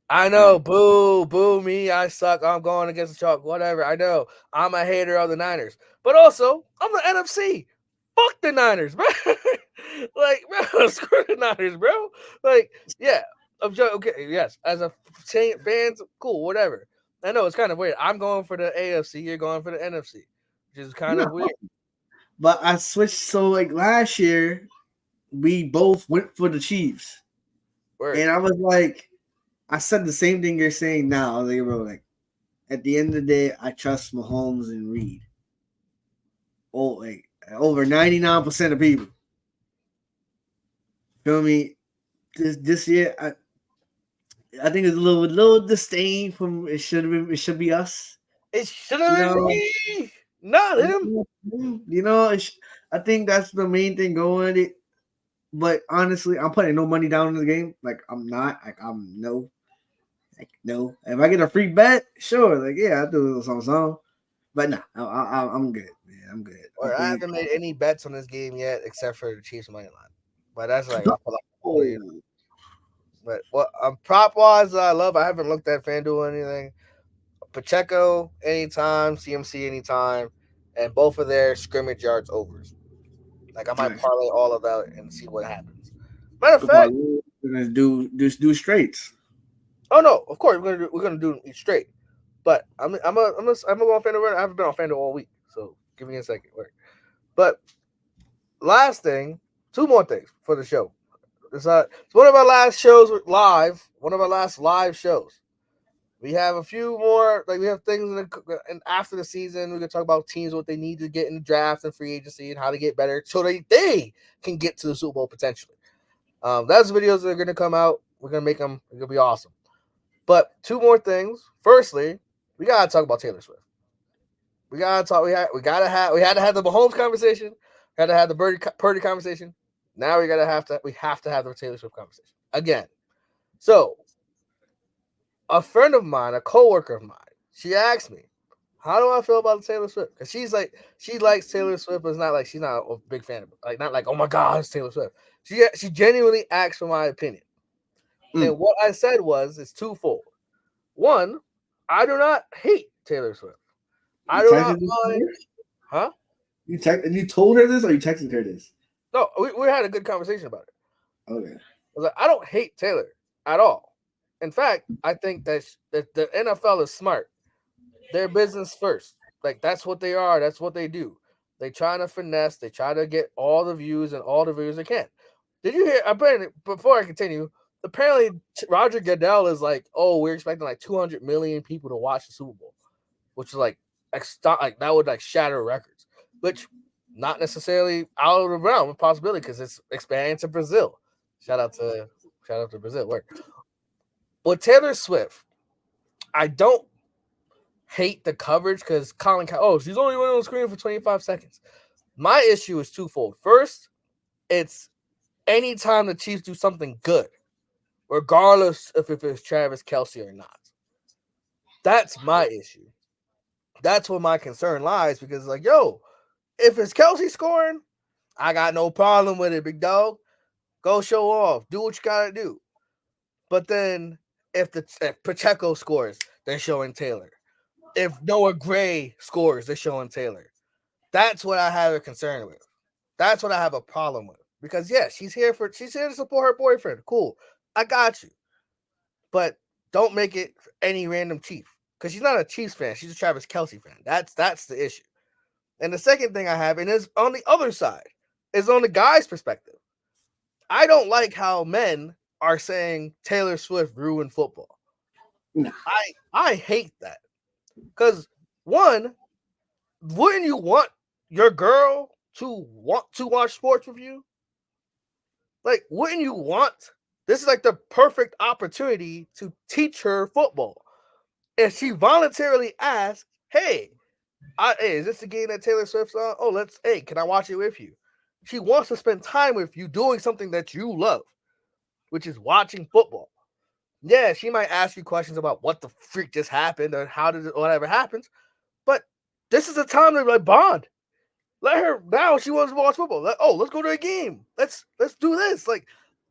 I know, boo me, I suck. I'm going against the chalk, whatever. I know I'm a hater of the Niners, but also I'm the NFC. Fuck the Niners, bro. Like, bro, screw the Niners, bro. Like, yeah, okay, yes. As a fans, cool, whatever. I know it's kind of weird. I'm going for the AFC. You're going for the NFC, which is kind of weird. But I switched. So like last year, we both went for the Chiefs, and I was like, I said the same thing you're saying now. I was like, bro, like at the end of the day, I trust Mahomes and Reed. Oh, like over 99% of people. Feel me? This year, I think it's a little disdain from it should be us. It should have been me, not him. You know, I think that's the main thing going it. But honestly, I'm putting no money down in the game. Like I'm not. Like I'm no. Like no. If I get a free bet, sure. Like yeah, I'll do a little something. But nah, I'm good, man. I'm good. I haven't made any bets on this game yet, except for the Chiefs money line. But that's like I feel like. But what prop wise, I haven't looked at FanDuel or anything. Pacheco anytime, CMC anytime, and both of their scrimmage yards overs. Like I might parlay all of that and see what happens. Matter of fact, we're gonna do straights. Oh no, of course we're gonna do each straight. But I'm gonna go on FanDuel. I haven't been on FanDuel all week, so give me a second. Wait. But last thing, two more things for the show. It's one of our last shows live. One of our last live shows. We have a few more, like we have things and after the season, we can talk about teams, what they need to get in the draft and free agency and how to get better so they can get to the Super Bowl potentially. That's videos that are going to come out. We're going to make them. It's going to be awesome. But two more things. Firstly, we got to talk about Taylor Swift. We got to talk. We had to have the Mahomes conversation. We had to have the Purdy conversation. Now we have to have the Taylor Swift conversation again. So, a friend of mine, a coworker of mine, she asked me, "How do I feel about Taylor Swift?" Because she likes Taylor Swift, but it's not like she's not a big fan of it. Like not like, oh my God, it's Taylor Swift. She genuinely asked for my opinion, and what I said it's twofold. One, I do not hate Taylor Swift. I do not mind. Huh? You told her this, or you texted her this? No, we had a good conversation about it. Okay. I was like, I don't hate Taylor at all. In fact, I think that the NFL is smart. They're business first. Like that's what they are. That's what they do. They try to finesse. They try to get all the views and all the views they can. Did you hear? Apparently, before I continue, apparently Roger Goodell is like, oh, we're expecting like 200 million people to watch the Super Bowl, which is like that would like shatter records, which not necessarily out of the realm of possibility because it's expanding to Brazil. Shout out to Brazil. Where with Taylor Swift, I don't hate the coverage because she's only on the screen for 25 seconds. My issue is twofold. First, it's anytime the Chiefs do something good, regardless if it's Travis Kelce or not. That's my issue. That's where my concern lies because, like, yo, if it's Kelce scoring, I got no problem with it, big dog. Go show off. Do what you gotta do. But then if Pacheco scores, they're showing Taylor. If Noah Gray scores, they're showing Taylor. That's what I have a concern with. That's what I have a problem with. Because she's here to support her boyfriend. Cool. I got you. But don't make it any random Chief, because she's not a Chiefs fan. She's a Travis Kelce fan. That's the issue. And the second thing I have, and is on the other side, is on the guy's perspective. I don't like how men are saying Taylor Swift ruined football. Nah. I hate that. Because one, wouldn't you want your girl to want to watch sports with you? Like, wouldn't you want? This is like the perfect opportunity to teach her football. And she voluntarily asked, hey, is this the game that Taylor Swift's on? Oh, can I watch it with you? She wants to spend time with you doing something that you love, which is watching football. Yeah, she might ask you questions about what the freak just happened or how did it, whatever happens. But this is a time to like bond. Let her now. She wants to watch football. Let's go to a game. Let's do this. Like,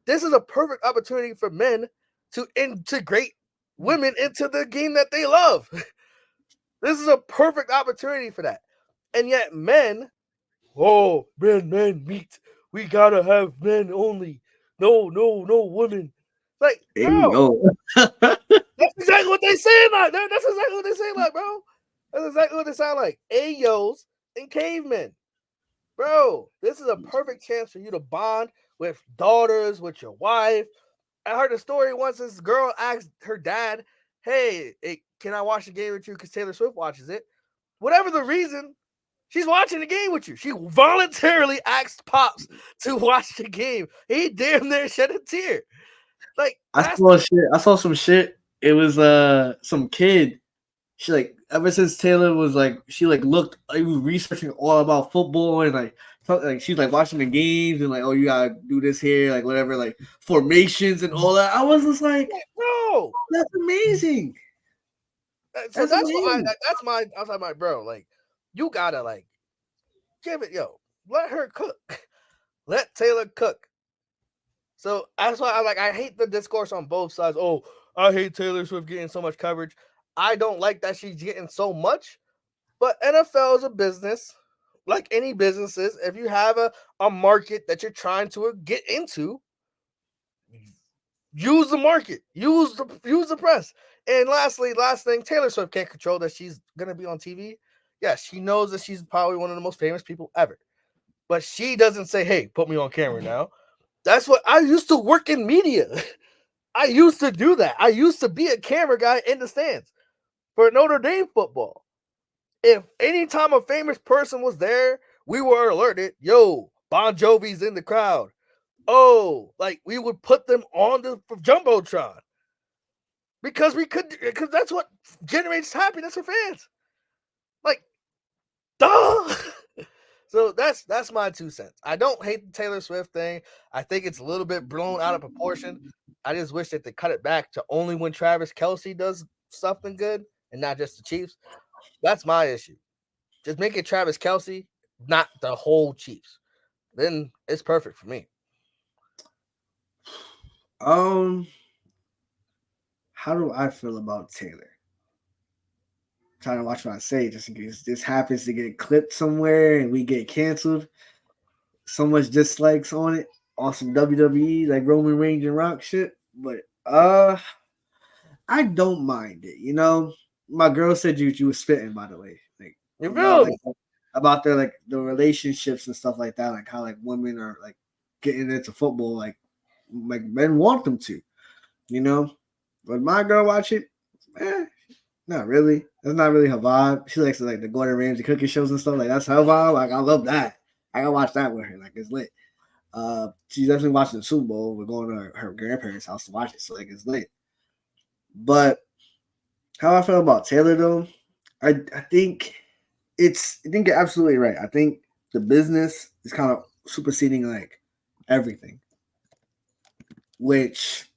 this is a perfect opportunity for men to integrate women into the game that they love. This is a perfect opportunity for that. And yet men, men meet. We gotta have men only. No women. Like, bro, that's exactly what they say. Like, that's exactly what they say. Like, bro, that's exactly what they sound like. Ayos and cavemen. Bro, this is a perfect chance for you to bond with daughters, with your wife. I heard a story once. This girl asked her dad, hey, can I watch the game with you? Because Taylor Swift watches it. Whatever the reason, she's watching the game with you. She voluntarily asked Pops to watch the game. He damn near shed a tear. Like, I saw some shit. It was some kid. She like ever since Taylor was like she like looked like was researching all about football and like she's like watching the games and like, oh, you gotta do this here, like whatever, like formations and all that. I was just like, bro, that's amazing. So that's what I was like, bro, like, you gotta like give it, let her cook. Let Taylor cook. So that's why I hate the discourse on both sides. Oh, I hate Taylor Swift getting so much coverage. I don't like that she's getting so much. But NFL is a business, like any businesses. If you have a market that you're trying to get into, use the market, use the press. And last thing, Taylor Swift can't control that she's gonna be on TV. Yes, she knows that she's probably one of the most famous people ever, but she doesn't say, "Hey, put me on camera now." That's what I used to work in media. I used to do that. I used to be a camera guy in the stands for Notre Dame football. If anytime a famous person was there, we were alerted, yo, Bon Jovi's in the crowd. Oh, like we would put them on the Jumbotron. Because that's what generates happiness for fans. Like, duh. So that's my 2 cents. I don't hate the Taylor Swift thing. I think it's a little bit blown out of proportion. I just wish that they cut it back to only when Travis Kelce does something good and not just the Chiefs. That's my issue. Just make it Travis Kelce, not the whole Chiefs. Then it's perfect for me. How do I feel about Taylor? I'm trying to watch what I say just in case this happens to get clipped somewhere and we get canceled. So much dislikes on it. Awesome WWE like Roman Reigns and Rock shit. But I don't mind it. You know, my girl said you were spitting, by the way. Like you feel about their like the relationships and stuff like that, like how like women are like getting into football, like men want them to, you know. But my girl watch it, not really. That's not really her vibe. She likes like the Gordon Ramsay cooking shows and stuff. Like that's her vibe. Like I love that. I can watch that with her. Like it's lit. She's definitely watching the Super Bowl. We're going to her grandparents' house to watch it, so like it's lit. But how I feel about Taylor though, I think you're absolutely right. I think the business is kind of superseding like everything. Which,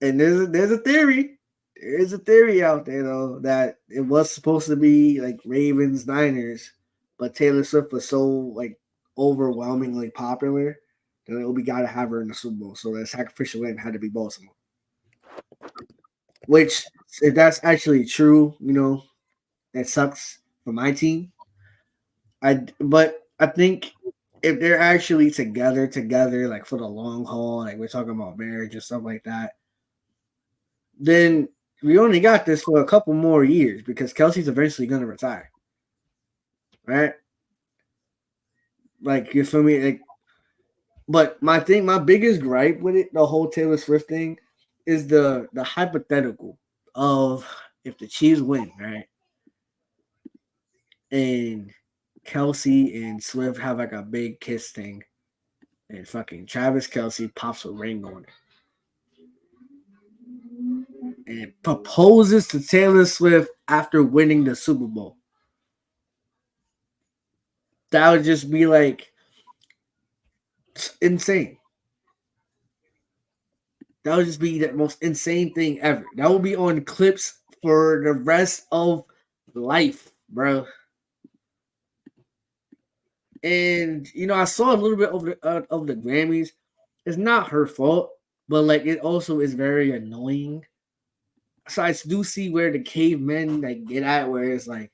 and there's a theory. There is a theory out there though that it was supposed to be like Ravens Niners, but Taylor Swift was so like overwhelmingly popular that we got to have her in the Super Bowl. So that sacrificial lamb had to be Baltimore. Which, if that's actually true, you know, that sucks for my team. But I think if they're actually together, like for the long haul, like we're talking about marriage and stuff like that, then we only got this for a couple more years because Kelsey's eventually going to retire. Right? Like, you feel me? Like, but my biggest gripe with it, the whole Taylor Swift thing, is the hypothetical of if the Chiefs win, right? And Kelsey and Swift have like a big kiss thing, and fucking Travis Kelsey pops a ring on it and proposes to Taylor Swift after winning the Super Bowl. That would just be like insane. That would just be the most insane thing ever. That would be on clips for the rest of life, bro. And I saw a little bit of the Grammys. It's not her fault, but like it also is very annoying. So I do see where the cavemen like get at, where it's like,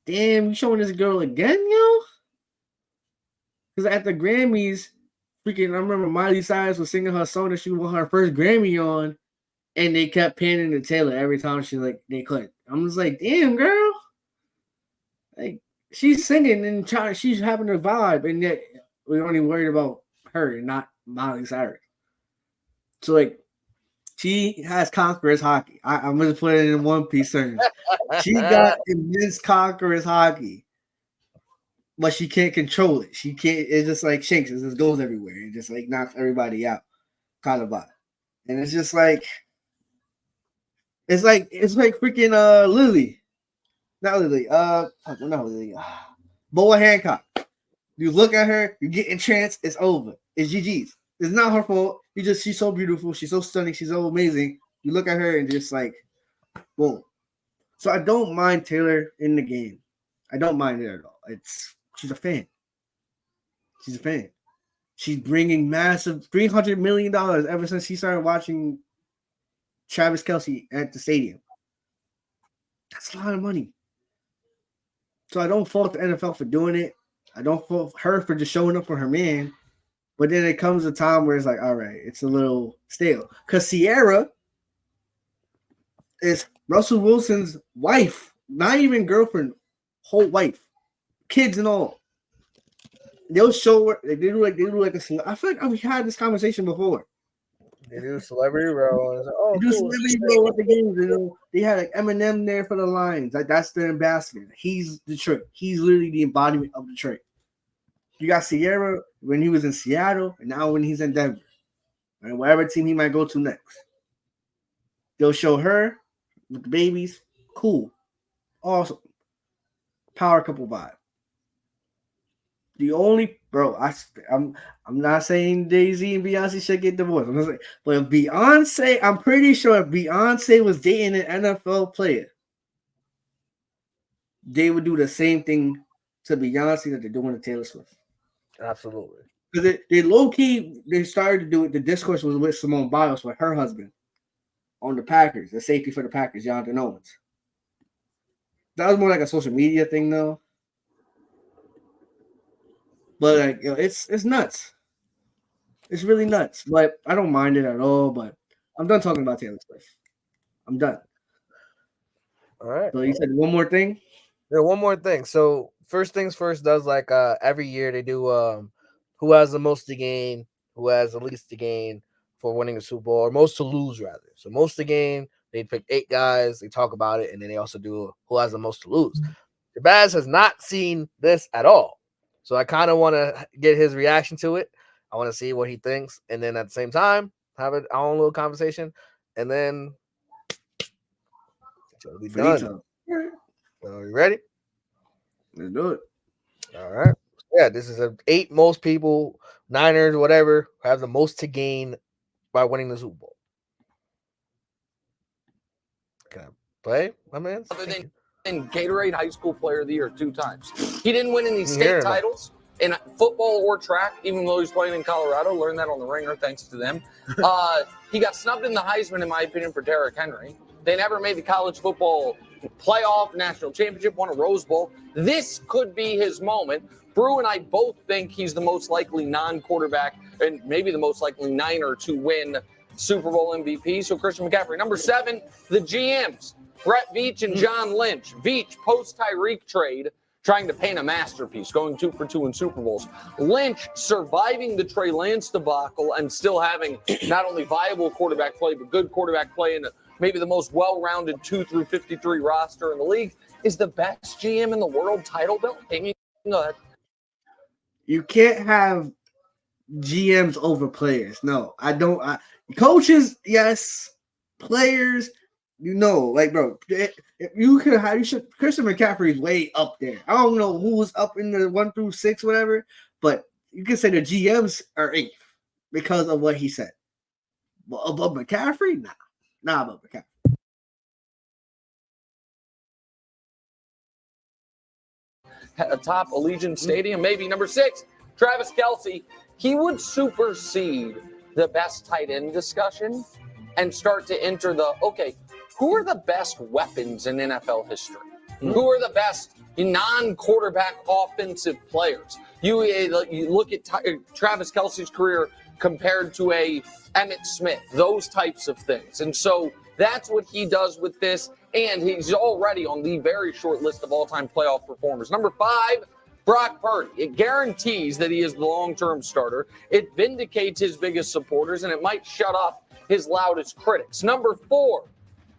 damn, you showing this girl again, yo? Because at the Grammys, freaking, I remember Miley Cyrus was singing her song that she won her first Grammy on, and they kept panning to Taylor every time they could. I'm just like, damn, girl, like she's singing and she's having a vibe, and yet we're only worried about her and not Miley Cyrus. So like, she has conquerors hockey. I'm gonna put it in one piece terms. She got immense conquerors hockey, but she can't control it. She can't. It just like shakes. It just goes everywhere. It just like knocks everybody out, kind of vibe. And it's just like, it's like freaking Lily, not Lily. Not Lily. Boa Hancock. You look at her, you get entranced. It's over. It's GG's. It's not her fault. She's so beautiful. She's so stunning. She's so amazing. You look at her and just like, boom. So I don't mind Taylor in the game. I don't mind it at all. She's a fan. She's a fan. She's bringing massive $300 million ever since she started watching Travis Kelsey at the stadium. That's a lot of money. So I don't fault the NFL for doing it. I don't fault her for just showing up for her man. But then it comes a time where it's like, all right, it's a little stale. Because Ciara is Russell Wilson's wife, not even girlfriend, whole wife, kids and all. They'll show her. They do like a. I feel like we had this conversation before. They do celebrity role. They do celebrity role at the games. They had like Eminem there for the Lions. Like that's the ambassador. He's Detroit. He's literally the embodiment of Detroit. You got Ciara when he was in Seattle, and now when he's in Denver, and whatever team he might go to next. They'll show her with the babies. Cool, awesome, power couple vibe. The only I'm not saying Jay-Z and Beyonce should get divorced. I'm just saying, but if Beyonce, I'm pretty sure if Beyonce was dating an NFL player, they would do the same thing to Beyonce that they're doing to Taylor Swift. Absolutely. Because they low-key, they started to do it. The discourse was with Simone Biles, with her husband, on the Packers, the safety for the Packers, Jonathan Owens. That was more like a social media thing, though. But like, it's nuts. It's really nuts. But I don't mind it at all. But I'm done talking about Taylor Swift. I'm done. All right. So you said one more thing? Yeah, one more thing. So first things first does like every year they do who has the most to gain, who has the least to gain for winning the Super Bowl, or most to lose rather. So most to gain, they pick 8 guys, they talk about it, and then they also do who has the most to lose. Shabazz has not seen this at all. So I kind of want to get his reaction to it. I want to see what he thinks, and then at the same time have our own little conversation, and then it'll be done. Are you ready? Let's do it. All right. Yeah, this is 8 most people, Niners, whatever, have the most to gain by winning the Super Bowl. Can I play, my man? Other than Gatorade High School Player of the Year 2 times. He didn't win any state titles in football or track, even though he's playing in Colorado. Learned that on the Ringer, thanks to them. He got snubbed in the Heisman, in my opinion, for Derrick Henry. They never made the college football playoff, national championship, won a Rose Bowl. This could be his moment. Brew and I both think he's the most likely non-quarterback and maybe the most likely Niner to win Super Bowl MVP. So Christian McCaffrey. Number 7, the GMs, Brett Veach and John Lynch. Veach, post-Tyreek trade, trying to paint a masterpiece, going 2 for 2 in Super Bowls. Lynch surviving the Trey Lance debacle and still having not only viable quarterback play, but good quarterback play and maybe the most well-rounded 2 through 53 roster in the league, is the best GM in the world title belt. Amy, go ahead. You can't have GMs over players. No, I don't. Coaches, yes. Players, like, bro, if you should. Christian McCaffrey is way up there. I don't know who was up in the 1 through 6, whatever, but you can say the GMs are 8th because of what he said. But above McCaffrey, nah, above McCaffrey. Atop Allegiant Stadium, maybe. Number 6, Travis Kelce. He would supersede the best tight end discussion and start to enter who are the best weapons in NFL history? Who are the best non-quarterback offensive players? You look at Travis Kelce's career compared to a Emmitt Smith, those types of things. And so that's what he does with this, and he's already on the very short list of all-time playoff performers. Number 5, Brock Purdy. It guarantees that he is the long-term starter. It vindicates his biggest supporters, and it might shut up his loudest critics. Number 4,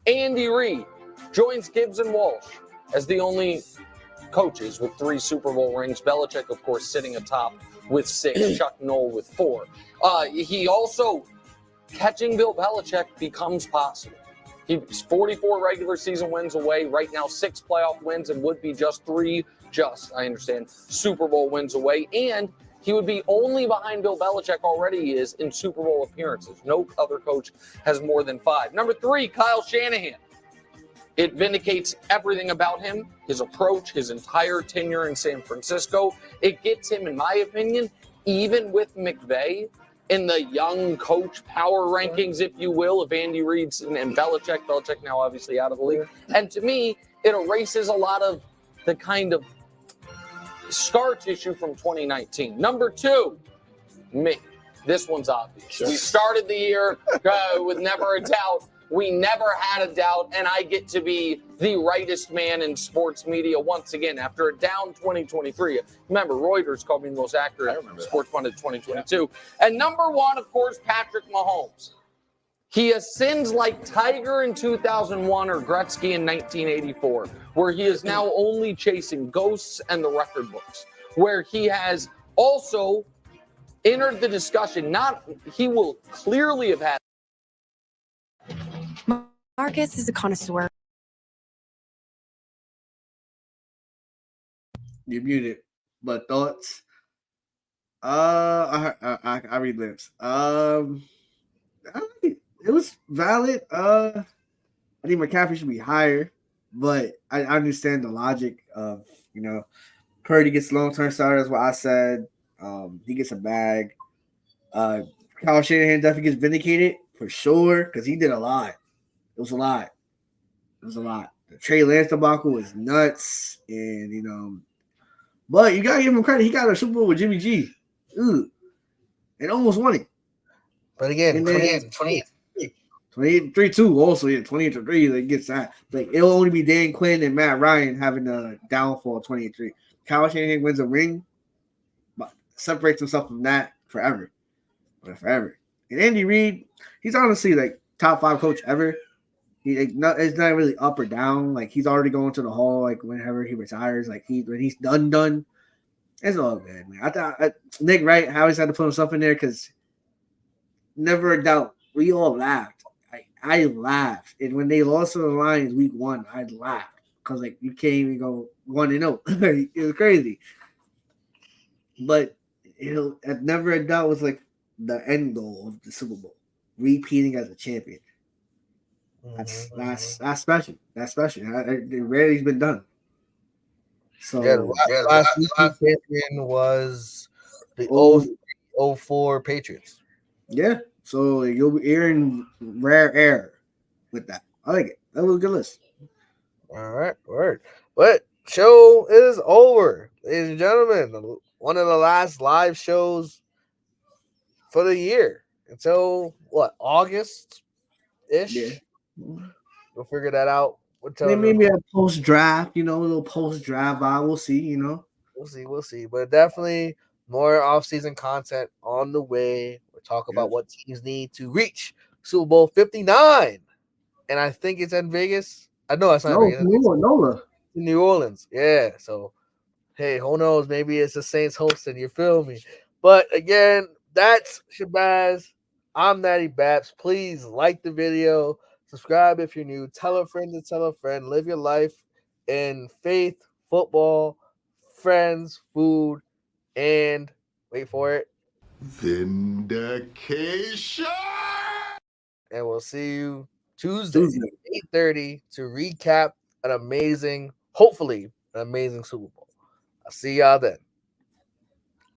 Andy Reid joins Gibbs and Walsh as the only coaches with 3 Super Bowl rings. Belichick, of course, sitting atop with 6. Chuck Noll with 4. He also, catching Bill Belichick becomes possible. He's 44 regular season wins away. Right now, 6 playoff wins and would be just 3, I understand, Super Bowl wins away. And he would be only behind Bill Belichick already he is in Super Bowl appearances. No other coach has more than 5. Number 3, Kyle Shanahan. It vindicates everything about him, his approach, his entire tenure in San Francisco. It gets him, in my opinion, even with McVay, in the young coach power rankings, if you will, of Andy Reid and Belichick. Belichick now obviously out of the league. And to me, it erases a lot of the kind of scar tissue from 2019. Number 2, me. This one's obvious. Sure. We started the year with never a doubt. We never had a doubt, and I get to be the rightest man in sports media once again after a down 2023. Remember, Reuters called me the most accurate sports pundit 2022. Yeah. And number 1, of course, Patrick Mahomes. He ascends like Tiger in 2001 or Gretzky in 1984, where he is now only chasing ghosts and the record books, where he has also entered the discussion. He will clearly have had. Marcus is a connoisseur. You're muted. But thoughts? I read lips. It was valid. I think McCaffrey should be higher, but I understand the logic of, Purdy gets long-term starter, is what I said. He gets a bag. Kyle Shanahan definitely gets vindicated for sure because he did a lot. It was a lot. The Trey Lance debacle was nuts, and but you gotta give him credit. He got a Super Bowl with Jimmy G, and almost won it. But again, 28. 3-2 also, 28-3. Like gets that. Like it'll only be Dan Quinn and Matt Ryan having a downfall of 28-3. Kyle Shanahan wins a ring, but separates himself from that forever. And Andy Reid, he's honestly like top 5 coach ever. It's not really up or down. Like he's already going to the hall. Like whenever he retires, like when he's done, it's all good, man. I thought Nick Wright always had to put himself in there because never a doubt we all laughed. I laughed, and when they lost to the Lions week 1, I laughed because like you can't even go 1-0. It was crazy, but never a doubt was like the end goal of the Super Bowl, repeating as a champion. That's special. That's special. It rarely's been done. So the last champion was the 04 Patriots. Yeah. So you'll be hearing rare air with that. I like it. That was a good list. All right, word. But show is over, ladies and gentlemen. One of the last live shows for the year. until what, August ish. Yeah. We'll figure that out. Maybe a post draft, a little post draft vibe. We'll see, We'll see. But definitely more off-season content on the way. We'll talk about what teams need to reach Super Bowl 59. And I think it's in Vegas. I know it's not Vegas. NOLA. In New Orleans. Yeah. So hey, who knows? Maybe it's the Saints hosting. You feel me? But again, that's Shabazz. I'm Nattybaps. Please like the video. Subscribe if you're new. Tell a friend to tell a friend. Live your life in faith, football, friends, food, and wait for it, vindication. And we'll see you Tuesday. 8:30 to recap hopefully an amazing Super Bowl. I'll see y'all then.